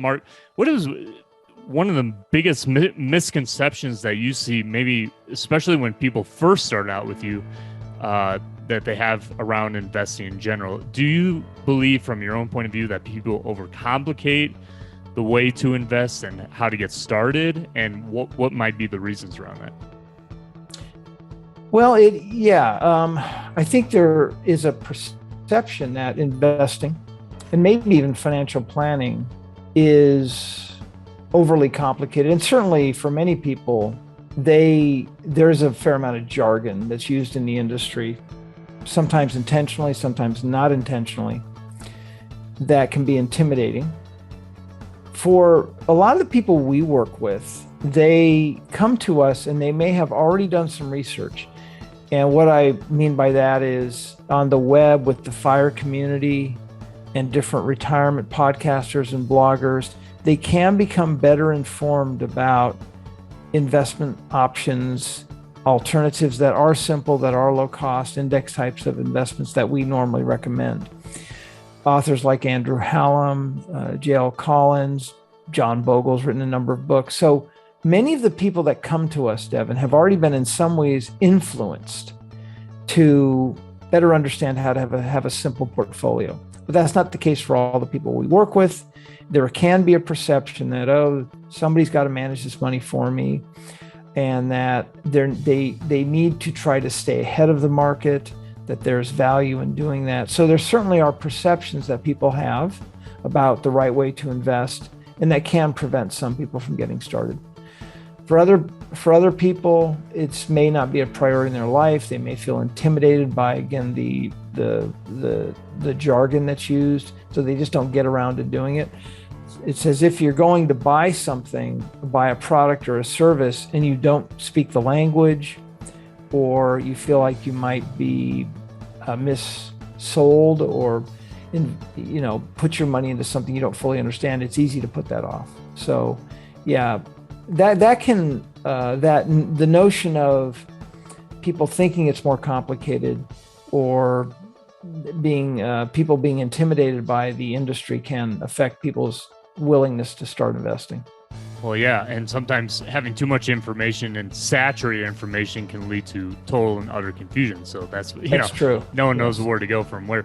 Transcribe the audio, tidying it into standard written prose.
Mark, what is one of the biggest misconceptions that you see, maybe especially when people first start out with you, that they have around investing in general? Do you believe, from your own point of view, that people overcomplicate the way to invest and how to get started, and what might be the reasons around that? Well, I think there is a perception that investing and maybe even financial planning is overly complicated. And certainly for many people, there's a fair amount of jargon that's used in the industry, sometimes intentionally, sometimes not intentionally, that can be intimidating. For a lot of the people we work with, they come to us and they may have already done some research. And what I mean by that is on the web with the FIRE community and different retirement podcasters and bloggers, they can become better informed about investment options, alternatives that are simple, that are low cost, index types of investments that we normally recommend. Authors like Andrew Hallam, J.L. Collins, John Bogle's written a number of books. So many of the people that come to us, Devin, have already been in some ways influenced to better understand how to have a simple portfolio. But that's not the case for all the people we work with. There can be a perception that, oh, somebody's got to manage this money for me, and that they need to try to stay ahead of the market, that there's value in doing that. So there certainly are perceptions that people have about the right way to invest, and that can prevent some people from getting started. For other people, it may not be a priority in their life. They may feel intimidated by, again, the jargon that's used, so they just don't get around to doing it. It's as if you're going to buy something, buy a product or a service, and you don't speak the language, or you feel like you might be missold, or put your money into something you don't fully understand. It's easy to put that off. So, yeah, the notion of people thinking it's more complicated, or people being intimidated by the industry, can affect people's willingness to start investing. Well, yeah, and sometimes having too much information and saturated information can lead to total and utter confusion. So that's true. No one knows where to go from where.